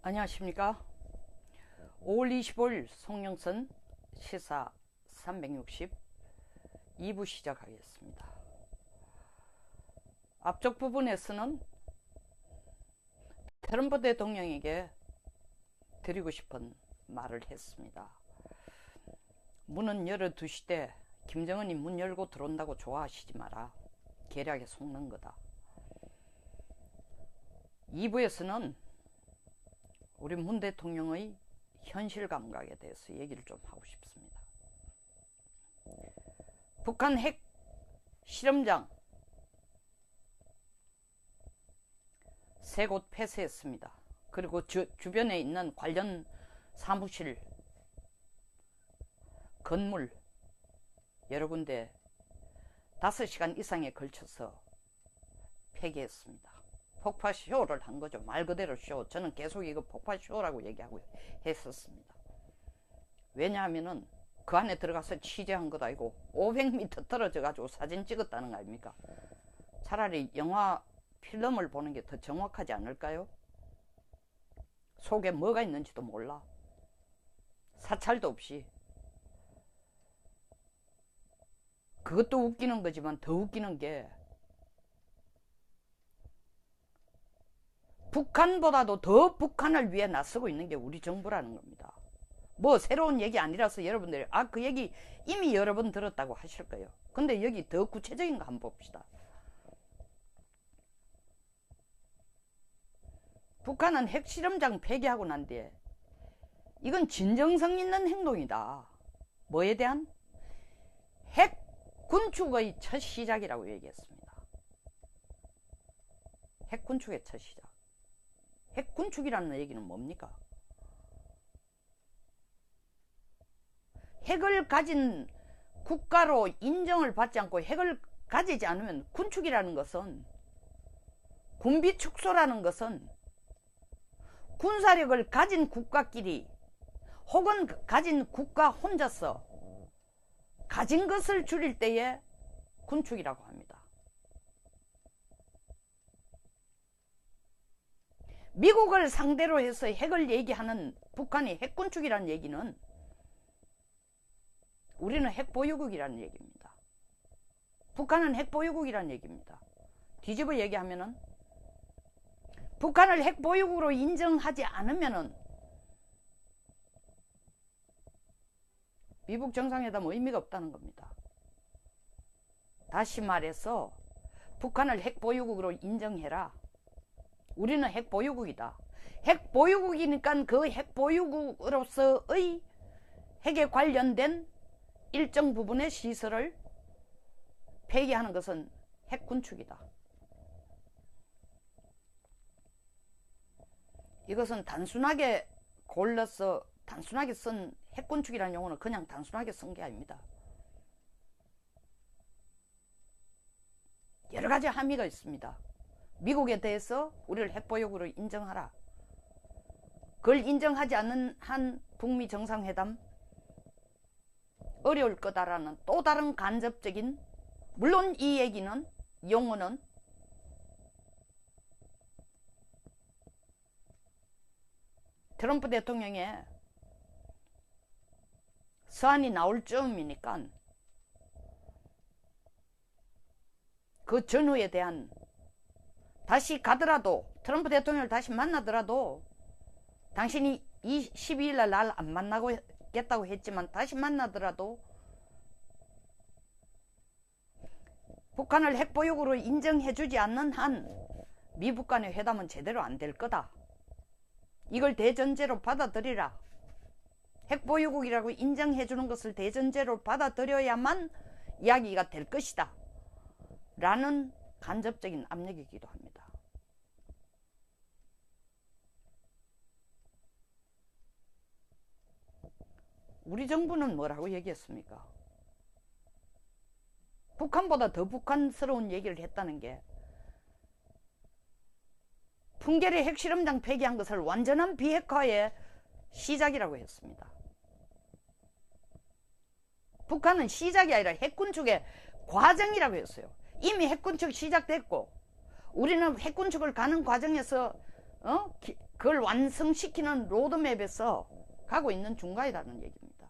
안녕하십니까. 5월 25일 송영선 시사 360 2부 시작하겠습니다. 앞쪽 부분에서는 트럼프 대통령에게 드리고 싶은 말을 했습니다. 문은 열어두시되 김정은이 문 열고 들어온다고 좋아하시지 마라. 계략에 속는 거다. 2부에서는 우리 문 대통령의 현실 감각에 대해서 얘기를 좀 하고 싶습니다. 북한 핵 실험장 3곳 폐쇄했습니다. 그리고 주변에 있는 관련 사무실, 건물 여러 군데 5시간 이상에 걸쳐서 폐기했습니다. 폭파쇼를 한 거죠. 말 그대로 쇼. 저는 계속 이거 폭파쇼라고 얘기하고 했었습니다. 왜냐하면은 그 안에 들어가서 취재한 것도 아니고 500m 떨어져 가지고 사진 찍었다는 거 아닙니까? 차라리 영화 필름을 보는 게 더 정확하지 않을까요? 속에 뭐가 있는지도 몰라. 사찰도 없이. 그것도 웃기는 거지만 더 웃기는 게 북한보다도 더 북한을 위해 나서고 있는 게 우리 정부라는 겁니다. 뭐 새로운 얘기 아니라서 여러분들이 그 얘기 이미 여러 번 들었다고 하실 거예요. 근데 여기 더 구체적인 거 한번 봅시다. 북한은 핵실험장 폐기하고 난 뒤에 이건 진정성 있는 행동이다. 뭐에 대한? 핵 군축의 첫 시작이라고 얘기했습니다. 핵 군축의 첫 시작. 핵 군축이라는 얘기는 뭡니까? 핵을 가진 국가로 인정을 받지 않고 핵을 가지지 않으면 군축이라는 것은, 군비 축소라는 것은 군사력을 가진 국가끼리 혹은 가진 국가 혼자서 가진 것을 줄일 때에 군축이라고 합니다. 미국을 상대로 해서 핵을 얘기하는 북한이 핵군축이라는 얘기는 우리는 핵보유국이라는 얘기입니다. 북한은 핵보유국이라는 얘기입니다. 뒤집어 얘기하면은 북한을 핵보유국으로 인정하지 않으면은 미북 정상회담 의미가 없다는 겁니다. 다시 말해서 북한을 핵보유국으로 인정해라. 우리는 핵보유국이다. 핵보유국이니까 그 핵보유국으로서의 핵에 관련된 일정 부분의 시설을 폐기하는 것은 핵군축이다. 이것은 단순하게 골라서 단순하게 쓴 핵군축이라는 용어는 그냥 단순하게 쓴 게 아닙니다. 여러 가지 함의가 있습니다. 미국에 대해서 우리를 핵보유국으로 인정하라. 그걸 인정하지 않는 한 북미 정상회담 어려울 거다라는 또 다른 간접적인, 물론 이 얘기는, 용어는 트럼프 대통령의 서한이 나올 즈음이니까 그 전후에 대한, 다시 가더라도 트럼프 대통령을 다시 만나더라도 당신이 12일 날 안 만나겠다고 했지만 다시 만나더라도 북한을 핵보유국으로 인정해주지 않는 한 미북 간의 회담은 제대로 안 될 거다. 이걸 대전제로 받아들이라. 핵보유국이라고 인정해주는 것을 대전제로 받아들여야만 이야기가 될 것이다. 라는 간접적인 압력이기도 합니다. 우리 정부는 뭐라고 얘기했습니까? 북한보다 더 북한스러운 얘기를 했다는 게 풍계리 핵실험장 폐기한 것을 완전한 비핵화의 시작이라고 했습니다. 북한은 시작이 아니라 핵군축의 과정이라고 했어요. 이미 핵군축이 시작됐고 우리는 핵군축을 가는 과정에서 그걸 완성시키는 로드맵에서 가고 있는 중간이라는 얘기입니다.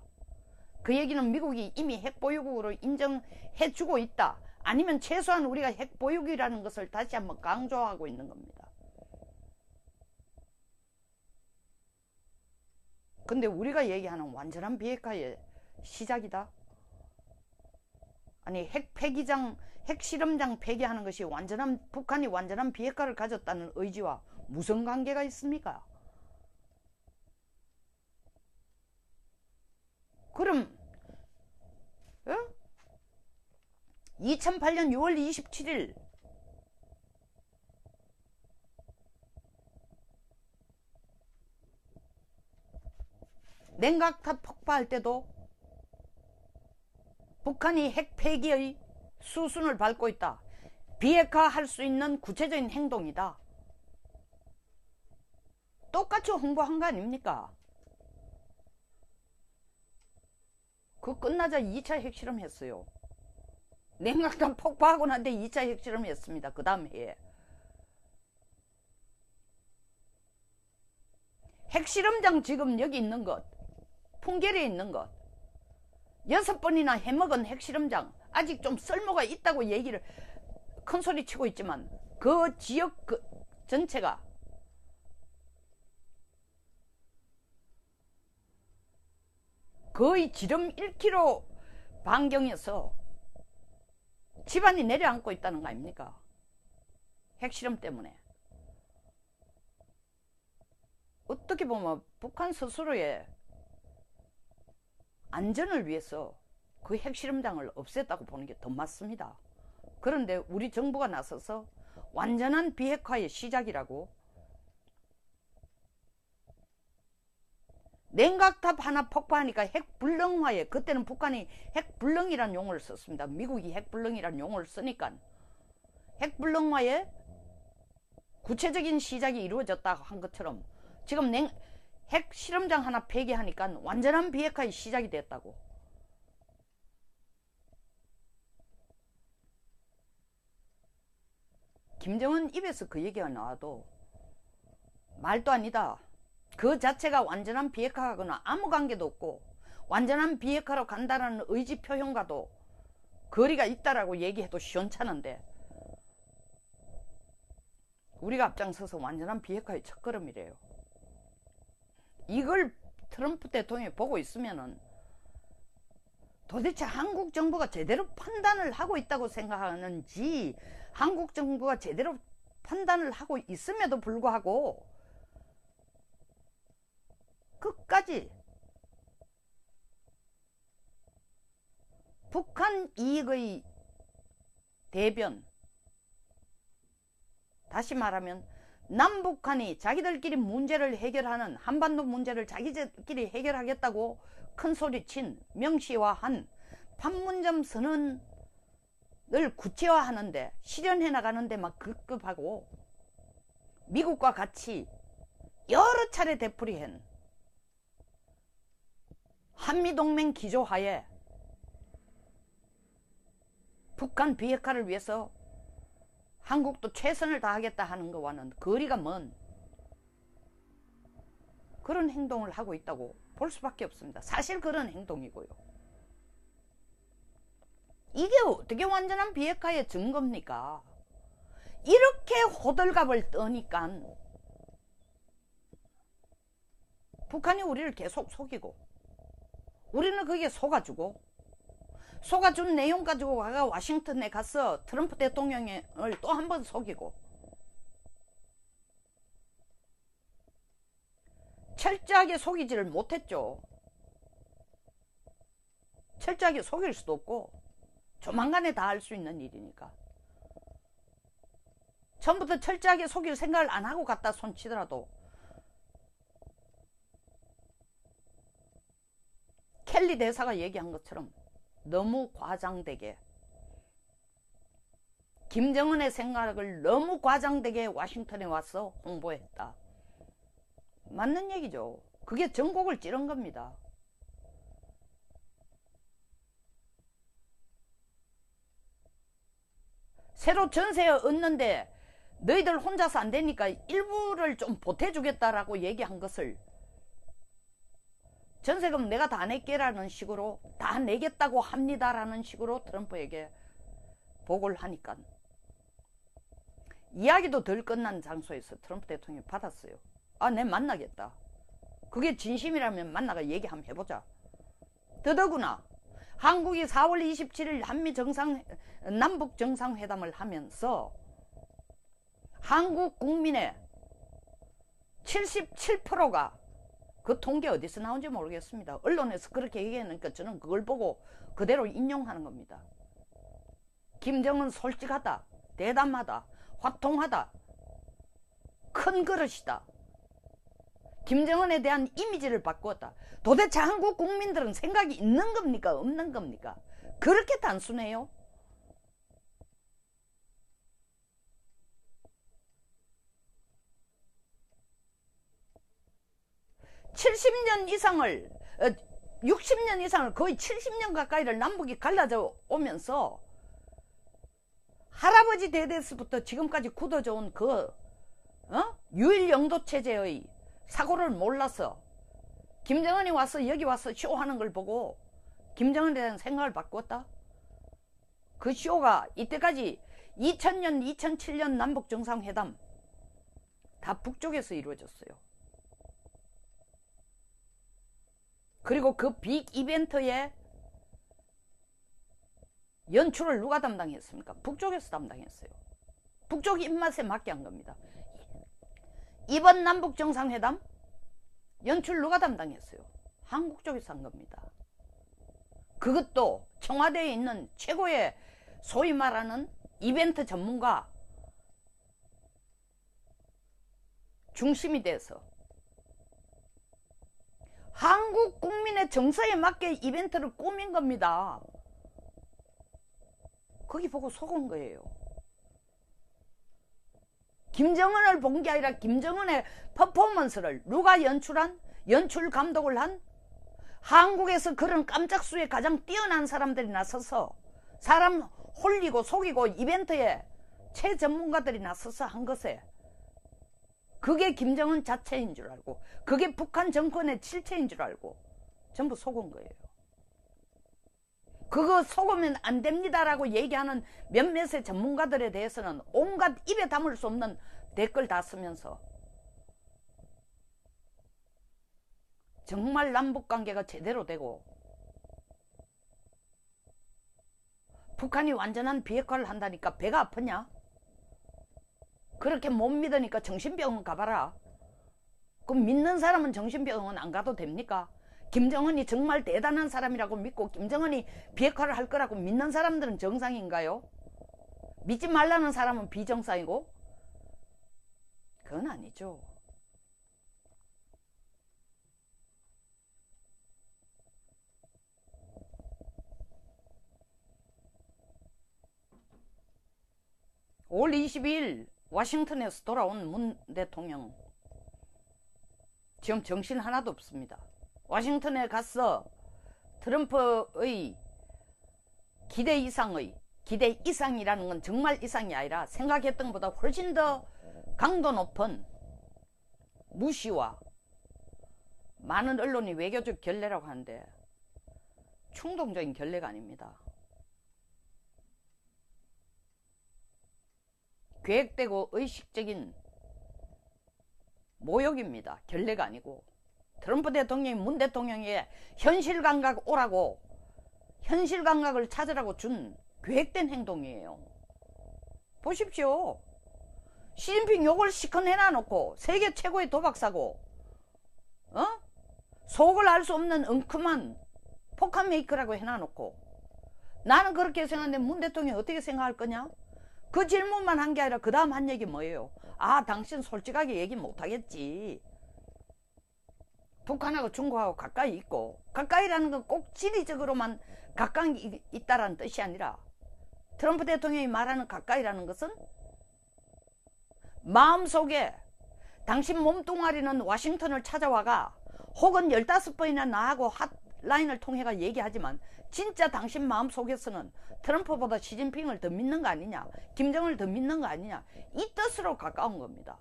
그 얘기는 미국이 이미 핵보유국으로 인정해주고 있다. 아니면 최소한 우리가 핵보유국이라는 것을 다시 한번 강조하고 있는 겁니다. 근데 우리가 얘기하는 완전한 비핵화의 시작이다? 아니 핵폐기장, 핵실험장 폐기하는 것이 북한이 완전한 비핵화를 가졌다는 의지와 무슨 관계가 있습니까? 그럼 2008년 6월 27일 냉각탑 폭파할 때도 북한이 핵 폐기의 수순을 밟고 있다. 비핵화할 수 있는 구체적인 행동이다. 똑같이 홍보한 거 아닙니까? 그 끝나자 2차 핵실험 했어요. 냉각탄 폭파하고 난 뒤에 2차 핵실험 했습니다. 그 다음 해에. 핵실험장 지금 여기 있는 것, 풍계리에 있는 것, 6번이나 해먹은 핵실험장, 아직 좀 쓸모가 있다고 얘기를 큰 소리 치고 있지만 그 지역 전체가 거의 지름 1km 반경에서 집안이 내려앉고 있다는 거 아닙니까? 핵실험 때문에. 어떻게 보면 북한 스스로의 안전을 위해서 그 핵실험장을 없앴다고 보는 게 더 맞습니다. 그런데 우리 정부가 나서서 완전한 비핵화의 시작이라고, 냉각탑 하나 폭파하니까 핵불능화에, 그때는 북한이 핵불능이라는 용어를 썼습니다. 미국이 핵불능이라는 용어를 쓰니까 핵불능화에 구체적인 시작이 이루어졌다고 한 것처럼 지금 핵실험장 하나 폐기하니까 완전한 비핵화의 시작이 됐다고. 김정은 입에서 그 얘기가 나와도 말도 아니다. 그 자체가 완전한 비핵화하거나 아무 관계도 없고 완전한 비핵화로 간다는 의지 표현과도 거리가 있다라고 얘기해도 시원찮은데, 우리가 앞장서서 완전한 비핵화의 첫걸음이래요. 이걸 트럼프 대통령이 보고 있으면은 도대체 한국 정부가 제대로 판단을 하고 있다고 생각하는지, 한국 정부가 제대로 판단을 하고 있음에도 불구하고 끝까지 북한 이익의 대변, 다시 말하면 남북한이 자기들끼리 문제를 해결하는, 한반도 문제를 자기들끼리 해결하겠다고 큰소리친, 명시화한 판문점 선언을 구체화하는데, 실현해 나가는데 막 급급하고, 미국과 같이 여러 차례 되풀이한 한미동맹 기조하에 북한 비핵화를 위해서 한국도 최선을 다하겠다 하는 것과는 거리가 먼 그런 행동을 하고 있다고 볼 수밖에 없습니다. 사실 그런 행동이고요. 이게 어떻게 완전한 비핵화의 증거입니까? 이렇게 호들갑을 떠니까 북한이 우리를 계속 속이고, 우리는 거기에 속아주고, 속아준 내용 가지고 워싱턴에 가서 트럼프 대통령을 또 한 번 속이고, 철저하게 속이지를 못했죠. 철저하게 속일 수도 없고 조만간에 다 할 수 있는 일이니까. 처음부터 철저하게 속일 생각을 안 하고 갖다 손치더라도 켈리 대사가 얘기한 것처럼 너무 과장되게, 김정은의 생각을 너무 과장되게 워싱턴에 와서 홍보했다. 맞는 얘기죠. 그게 전곡을 찌른 겁니다. 새로 전세 얻는데 너희들 혼자서 안 되니까 일부를 좀 보태주겠다라고 얘기한 것을 전세금 내가 다 낼게라는 식으로 다 내겠다고 합니다라는 식으로 트럼프에게 보고를 하니까 이야기도 덜 끝난 장소에서 트럼프 대통령이 받았어요. 아, 내 만나겠다. 그게 진심이라면 만나가 얘기 한번 해보자. 더더구나 한국이 4월 27일 남북 정상회담을 하면서 한국 국민의 77%가 그 통계 어디서 나온지 모르겠습니다. 언론에서 그렇게 얘기했으니까 저는 그걸 보고 그대로 인용하는 겁니다. 김정은 솔직하다, 대담하다, 화통하다, 큰 그릇이다. 김정은에 대한 이미지를 바꾸었다. 도대체 한국 국민들은 생각이 있는 겁니까? 없는 겁니까? 그렇게 단순해요? (70년) 이상을 60년 이상을 거의 70년 가까이를 남북이 갈라져 오면서 할아버지 대대에서부터 지금까지 굳어져 온 그 유일영도 체제의 사고를 몰라서 김정은이 와서 여기 와서 쇼하는 걸 보고 김정은에 대한 생각을 바꾸었다. 그 쇼가 이때까지 2000년 2007년 남북정상회담 다 북쪽에서 이루어졌어요. 그리고 그 빅 이벤트의 연출을 누가 담당했습니까? 북쪽에서 담당했어요. 북쪽 입맛에 맞게 한 겁니다. 이번 남북정상회담 연출 누가 담당했어요? 한국 쪽에서 한 겁니다. 그것도 청와대에 있는 최고의 소위 말하는 이벤트 전문가 중심이 돼서 한국 국민의 정서에 맞게 이벤트를 꾸민 겁니다. 거기 보고 속은 거예요. 김정은을 본 게 아니라 김정은의 퍼포먼스를 누가 연출 감독을 한 한국에서 그런 깜짝 수에 가장 뛰어난 사람들이 나서서 사람 홀리고 속이고 이벤트에 최전문가들이 나서서 한 것에 그게 김정은 자체인 줄 알고 그게 북한 정권의 실체인 줄 알고 전부 속은 거예요. 그거 속으면 안 됩니다라고 얘기하는 몇몇의 전문가들에 대해서는 온갖 입에 담을 수 없는 댓글 다 쓰면서 정말 남북관계가 제대로 되고 북한이 완전한 비핵화를 한다니까 배가 아프냐? 그렇게 못 믿으니까 정신병원 가봐라. 그럼 믿는 사람은 정신병원 안 가도 됩니까? 김정은이 정말 대단한 사람이라고 믿고 김정은이 비핵화를 할 거라고 믿는 사람들은 정상인가요? 믿지 말라는 사람은 비정상이고? 그건 아니죠. 올 22일 워싱턴에서 돌아온 문 대통령 지금 정신 하나도 없습니다. 워싱턴에 가서 트럼프의 기대 이상이라는 건 정말 이상이 아니라 생각했던 것보다 훨씬 더 강도 높은 무시와 많은 언론이 외교적 결례라고 하는데 충동적인 결례가 아닙니다. 계획되고 의식적인 모욕입니다. 결례가 아니고 트럼프 대통령이 문 대통령에게 현실 감각 오라고 현실 감각을 찾으라고 준 계획된 행동이에요. 보십시오. 시진핑 욕을 시컷 해놔놓고 세계 최고의 도박사고 속을 알 수 없는 엉큼한 폭탄 메이커라고 해놔놓고 나는 그렇게 생각하는데 문 대통령이 어떻게 생각할 거냐? 그 질문만 한 게 아니라 그 다음 한 얘기 뭐예요? 아, 당신 솔직하게 얘기 못하겠지. 북한하고 중국하고 가까이 있고 가까이라는 건 꼭 지리적으로만 가까이 있다라는 뜻이 아니라 트럼프 대통령이 말하는 가까이라는 것은 마음속에 당신 몸뚱아리는 워싱턴을 찾아와가 혹은 15번이나 나하고 핫라인을 통해가 얘기하지만 진짜 당신 마음속에서는 트럼프보다 시진핑을 더 믿는 거 아니냐, 김정은을 더 믿는 거 아니냐, 이 뜻으로 가까운 겁니다.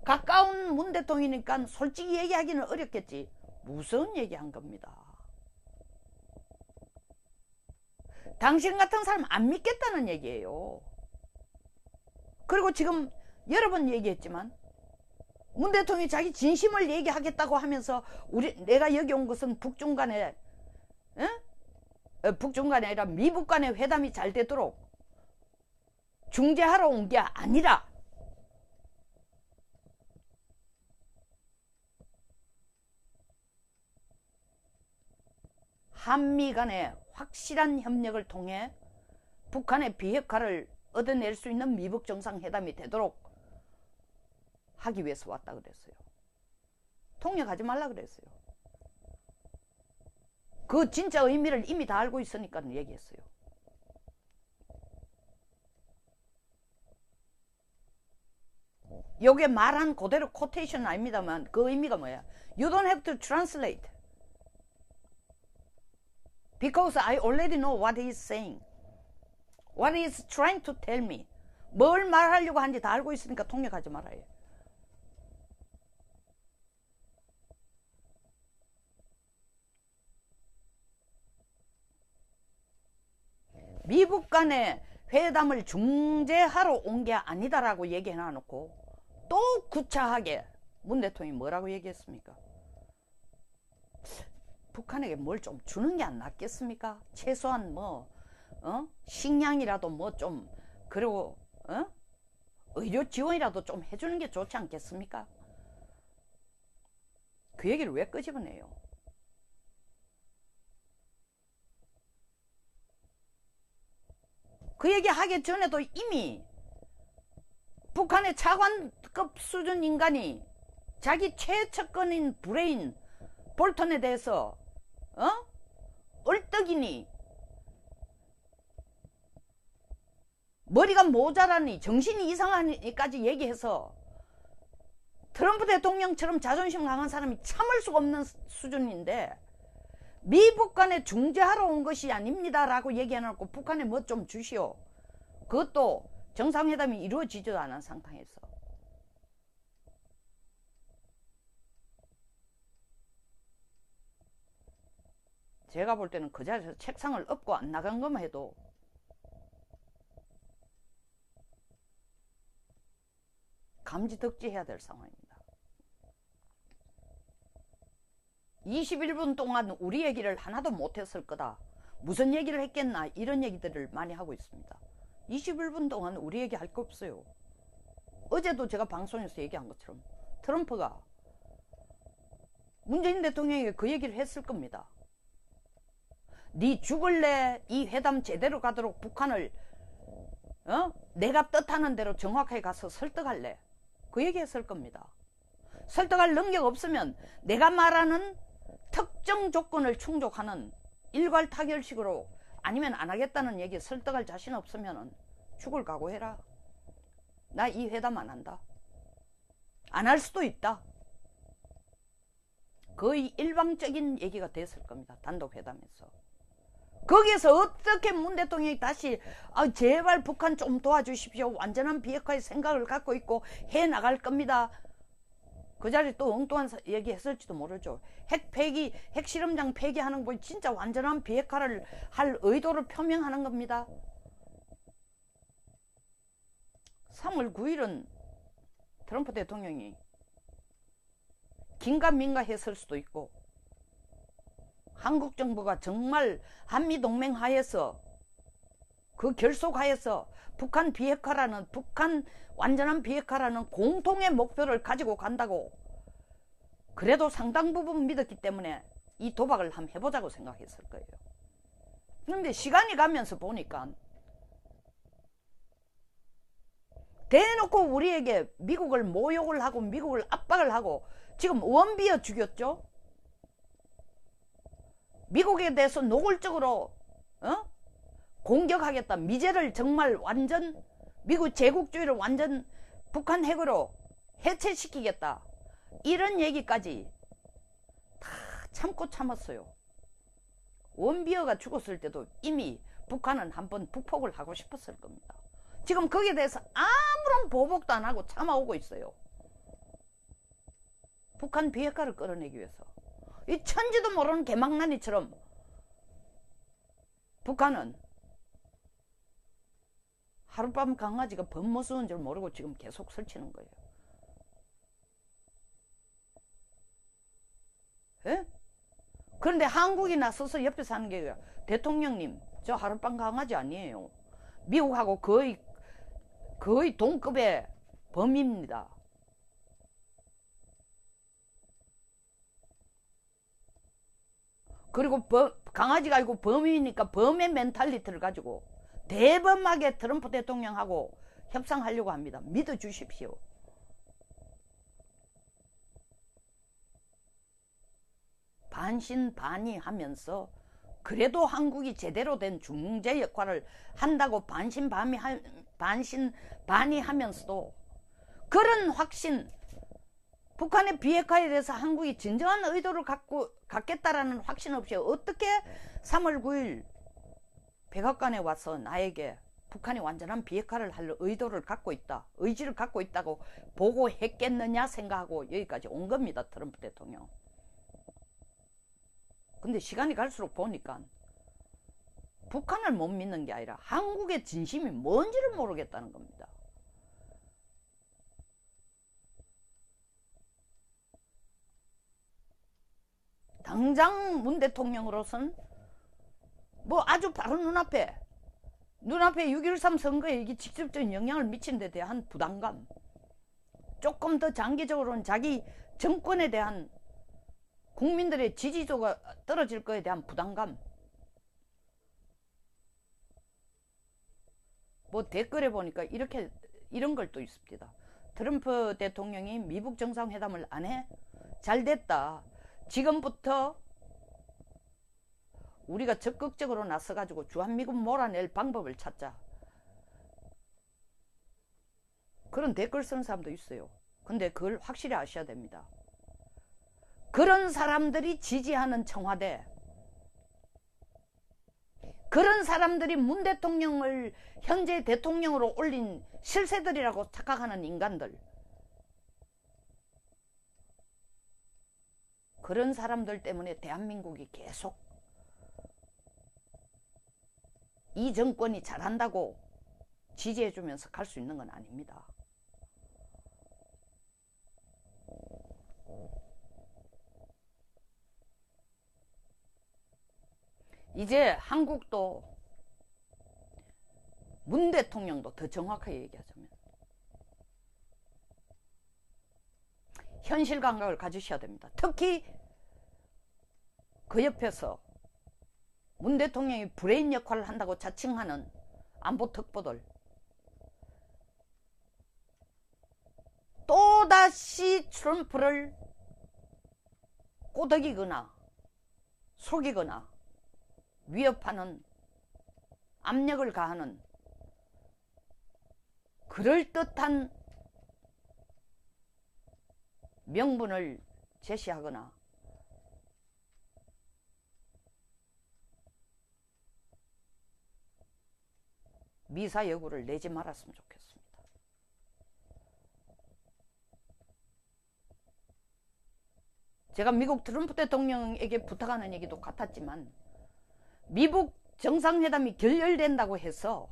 가까운 문 대통령이니까 솔직히 얘기하기는 어렵겠지. 무슨 얘기한 겁니다. 당신 같은 사람 안 믿겠다는 얘기예요. 그리고 지금 여러 번 얘기했지만 문 대통령이 자기 진심을 얘기하겠다고 하면서 내가 여기 온 것은 북중 간에 아니라 미북 간의 회담이 잘 되도록 중재하러 온 게 아니라 한미 간의 확실한 협력을 통해 북한의 비핵화를 얻어낼 수 있는 미북 정상회담이 되도록 하기 위해서 왔다 그랬어요. 통역하지 말라 그랬어요. 그 진짜 의미를 이미 다 알고 있으니까 얘기했어요. 요게 말한 그대로 코테이션 아닙니다만 그 의미가 뭐야? You don't have to translate. Because I already know what he is saying. What he is trying to tell me. 뭘 말하려고 하는지 다 알고 있으니까 통역하지 말아요. 미국 간의 회담을 중재하러 온 게 아니다라고 얘기해놔놓고 또 구차하게 문 대통령이 뭐라고 얘기했습니까? 북한에게 뭘 좀 주는 게 안 낫겠습니까? 최소한 식량이라도 좀 그리고 의료 지원이라도 좀 해주는 게 좋지 않겠습니까? 그 얘기를 왜 끄집어내요? 그 얘기 하기 전에도 이미 북한의 차관급 수준 인간이 자기 최측근인 브레인 볼턴에 대해서 얼떡이니 머리가 모자라니 정신이 이상하니까지 얘기해서 트럼프 대통령처럼 자존심 강한 사람이 참을 수가 없는 수준인데 미북 간에 중재하러 온 것이 아닙니다 라고 얘기해놓고 북한에 뭐 좀 주시오. 그것도 정상회담이 이루어지지도 않은 상황에서 제가 볼 때는 그 자리에서 책상을 엎고 안 나간 것만 해도 감지덕지해야 될 상황입니다. 21분 동안 우리 얘기를 하나도 못했을 거다. 무슨 얘기를 했겠나 이런 얘기들을 많이 하고 있습니다. 21분 동안 우리 얘기 할 거 없어요. 어제도 제가 방송에서 얘기한 것처럼 트럼프가 문재인 대통령에게 그 얘기를 했을 겁니다. 네 죽을래? 이 회담 제대로 가도록 북한을 내가 뜻하는 대로 정확하게 가서 설득할래? 그 얘기 했을 겁니다. 설득할 능력 없으면 내가 말하는 특정 조건을 충족하는 일괄 타결식으로 아니면 안 하겠다는 얘기 설득할 자신 없으면 죽을 각오해라. 나 이 회담 안 한다. 안 할 수도 있다. 거의 일방적인 얘기가 됐을 겁니다. 단독회담에서. 거기에서 어떻게 문 대통령이 다시 제발 북한 좀 도와주십시오. 완전한 비핵화의 생각을 갖고 있고 해나갈 겁니다. 그 자리에 또 엉뚱한 얘기 했을지도 모르죠. 핵실험장 폐기하는 거 진짜 완전한 비핵화를 할 의도를 표명하는 겁니다. 3월 9일은 트럼프 대통령이 긴가민가 했을 수도 있고 한국 정부가 정말 한미동맹 하에서 그 결속 하에서 북한 완전한 비핵화라는 공통의 목표를 가지고 간다고 그래도 상당 부분 믿었기 때문에 이 도박을 한번 해보자고 생각했을 거예요. 그런데 시간이 가면서 보니까 대놓고 우리에게 미국을 모욕을 하고 미국을 압박을 하고 지금 원비어 죽였죠. 미국에 대해서 노골적으로 공격하겠다. 미제를 정말 완전 미국 제국주의를 완전 북한 핵으로 해체시키겠다. 이런 얘기까지 다 참고 참았어요. 원비어가 죽었을 때도 이미 북한은 한번 북폭을 하고 싶었을 겁니다. 지금 거기에 대해서 아무런 보복도 안 하고 참아오고 있어요. 북한 비핵화를 끌어내기 위해서. 이 천지도 모르는 개망나니처럼 북한은 하룻밤 강아지가 법무스러운 줄 모르고 지금 계속 설치는 거예요. 예? 그런데 한국이 나서서 옆에서 하는 게 대통령님, 저 하룻밤 강아지 아니에요. 미국하고 거의 동급의 범입니다. 그리고 강아지가 아니고 범이니까 범의 멘탈리티를 가지고 대범하게 트럼프 대통령하고 협상하려고 합니다. 믿어주십시오. 반신반의하면서 그래도 한국이 제대로 된 중재 역할을 한다고 반신반의하면서도 그런 확신, 북한의 비핵화에 대해서 한국이 진정한 의도를 갖겠다라는 확신 없이 어떻게 3월 9일 백악관에 와서 나에게 북한이 완전한 비핵화를 할 의도를 갖고 있다, 의지를 갖고 있다고 보고했겠느냐 생각하고 여기까지 온 겁니다. 트럼프 대통령. 근데 시간이 갈수록 보니까 북한을 못 믿는 게 아니라 한국의 진심이 뭔지를 모르겠다는 겁니다. 당장 문 대통령으로서는 뭐 아주 바로 눈앞에 6.13 선거에 이게 직접적인 영향을 미친 데 대한 부담감, 조금 더 장기적으로는 자기 정권에 대한 국민들의 지지도가 떨어질 거에 대한 부담감, 뭐 댓글에 보니까 이런 걸 또 있습니다. 트럼프 대통령이 미북 정상회담을 안 해? 잘 됐다. 지금부터 우리가 적극적으로 나서가지고 주한미군 몰아낼 방법을 찾자. 그런 댓글 쓰는 사람도 있어요. 근데 그걸 확실히 아셔야 됩니다. 그런 사람들이 지지하는 청와대, 그런 사람들이 문 대통령을 현재 대통령으로 올린 실세들이라고 착각하는 인간들, 그런 사람들 때문에 대한민국이 계속 이 정권이 잘한다고 지지해주면서 갈 수 있는 건 아닙니다. 이제 한국도 문 대통령도 더 정확하게 얘기하자면 현실 감각을 가지셔야 됩니다. 특히 그 옆에서 문 대통령이 브레인 역할을 한다고 자칭하는 안보 특보들, 또다시 트럼프를 꼬드기거나 속이거나 위협하는, 압력을 가하는 그럴듯한 명분을 제시하거나 미사 여구를 내지 말았으면 좋겠습니다. 제가 미국 트럼프 대통령에게 부탁하는 얘기도 같았지만 미북 정상회담이 결렬된다고 해서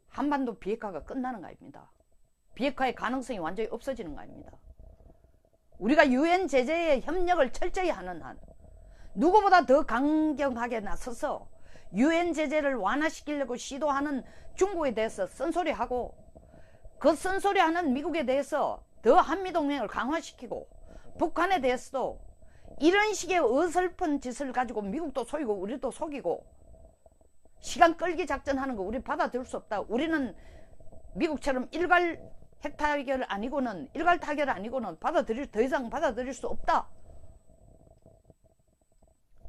한반도 비핵화가 끝나는 거 아닙니다. 비핵화의 가능성이 완전히 없어지는 거 아닙니다. 우리가 유엔 제재에 협력을 철저히 하는 한 누구보다 더 강경하게 나서서 유엔 제재를 완화시키려고 시도하는 중국에 대해서 쓴소리하고, 그 쓴소리하는 미국에 대해서 더 한미동맹을 강화시키고, 북한에 대해서도 이런 식의 어설픈 짓을 가지고 미국도 속이고 우리도 속이고 시간 끌기 작전하는 거 우리 받아들일 수 없다. 우리는 미국처럼 일괄 핵타결 아니고는, 일괄 타결 아니고는 더 이상 받아들일 수 없다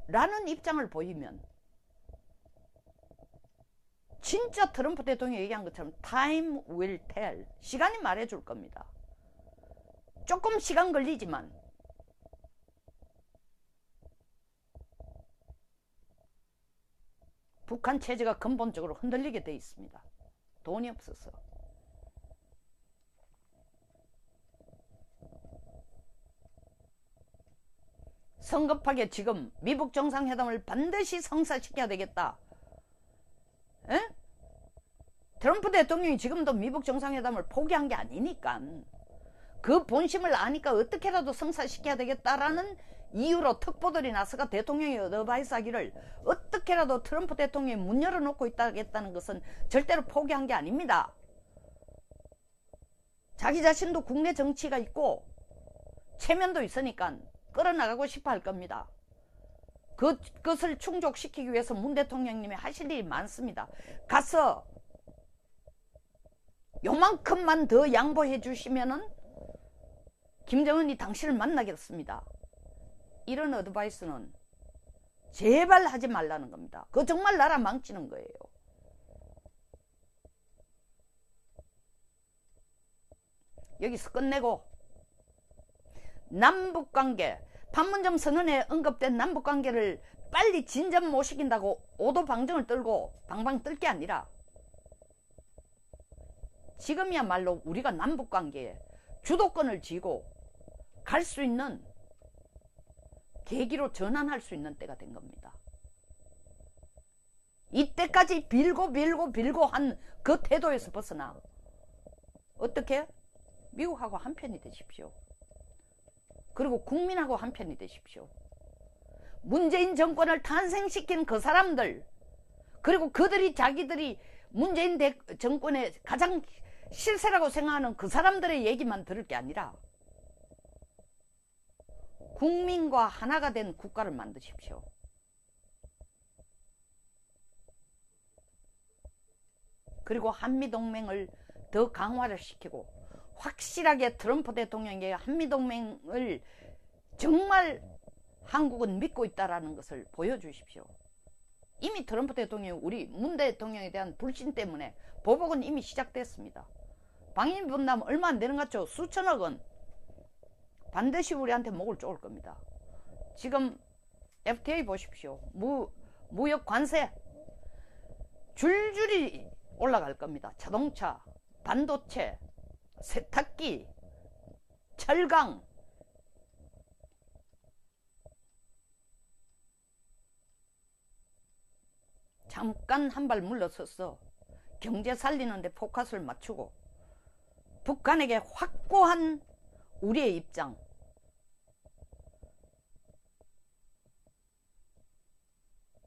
라는 입장을 보이면 진짜 트럼프 대통령이 얘기한 것처럼 time will tell, 시간이 말해줄 겁니다. 조금 시간 걸리지만 북한 체제가 근본적으로 흔들리게 돼 있습니다. 돈이 없어서. 성급하게 지금 미북 정상회담을 반드시 성사시켜야 되겠다. 에? 트럼프 대통령이 지금도 미북 정상회담을 포기한 게 아니니까, 그 본심을 아니까 어떻게라도 성사시켜야 되겠다라는 이유로 특보들이 나서가 대통령이 어드바이스 하기를 어떻게라도 트럼프 대통령이 문 열어놓고 있다겠다는 것은 절대로 포기한 게 아닙니다. 자기 자신도 국내 정치가 있고 체면도 있으니까 끌어나가고 싶어 할 겁니다. 그것을 충족시키기 위해서 문 대통령님이 하실 일이 많습니다. 가서 요만큼만 더 양보해 주시면은 김정은이 당신을 만나겠습니다. 이런 어드바이스는 제발 하지 말라는 겁니다. 그거 정말 나라 망치는 거예요. 여기서 끝내고, 남북관계, 판문점 선언에 언급된 남북관계를 빨리 진전 못 시킨다고 오도방정을 떨고 방방 뜰 게 아니라, 지금이야말로 우리가 남북관계에 주도권을 쥐고 갈 수 있는 계기로 전환할 수 있는 때가 된 겁니다. 이때까지 빌고 한 그 태도에서 벗어나 어떻게? 미국하고 한편이 되십시오. 그리고 국민하고 한편이 되십시오. 문재인 정권을 탄생시킨 그 사람들, 그리고 그들이 자기들이 문재인 정권의 가장 실세라고 생각하는 그 사람들의 얘기만 들을 게 아니라 국민과 하나가 된 국가를 만드십시오. 그리고 한미동맹을 더 강화를 시키고 확실하게 트럼프 대통령에게 한미동맹을 정말 한국은 믿고 있다는 것을 보여주십시오. 이미 트럼프 대통령이 우리 문 대통령에 대한 불신 때문에 보복은 이미 시작됐습니다. 방위 분담 얼마 안 되는 것 같죠? 수천억 원. 반드시 우리한테 목을 쪼을 겁니다. 지금 FTA 보십시오. 무역 관세 줄줄이 올라갈 겁니다. 자동차, 반도체, 세탁기, 철강, 잠깐 한 발 물러서서 경제 살리는데 포커스를 맞추고 북한에게 확고한 우리의 입장,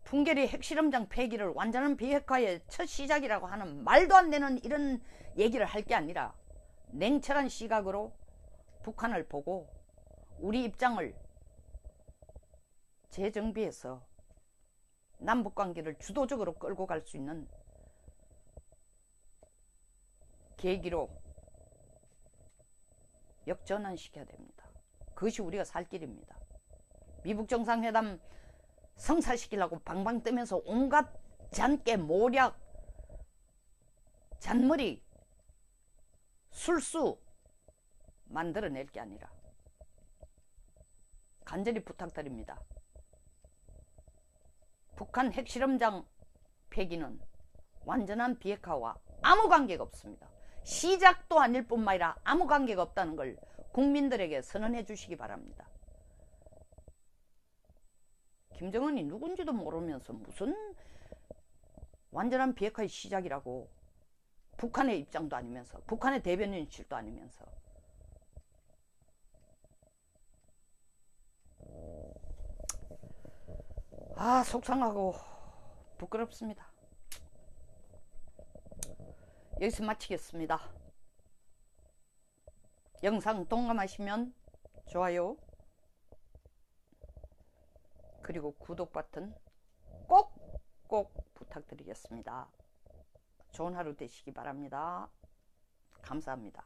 풍계리 핵실험장 폐기를 완전한 비핵화의 첫 시작이라고 하는 말도 안 되는 이런 얘기를 할 게 아니라 냉철한 시각으로 북한을 보고 우리 입장을 재정비해서 남북관계를 주도적으로 끌고 갈 수 있는 계기로 역전환시켜야 됩니다. 그것이 우리가 살 길입니다. 미북 정상회담 성사시키려고 방방 뜨면서 온갖 잔깨, 모략, 잔머리, 술수 만들어낼 게 아니라 간절히 부탁드립니다. 북한 핵실험장 폐기는 완전한 비핵화와 아무 관계가 없습니다. 시작도 아닐 뿐만 아니라 아무 관계가 없다는 걸 국민들에게 선언해 주시기 바랍니다. 김정은이 누군지도 모르면서 무슨 완전한 비핵화의 시작이라고, 북한의 입장도 아니면서, 북한의 대변인실도 아니면서. 속상하고 부끄럽습니다. 여기서 마치겠습니다. 영상 동감하시면 좋아요, 그리고 구독 버튼 꼭 부탁드리겠습니다. 좋은 하루 되시기 바랍니다. 감사합니다.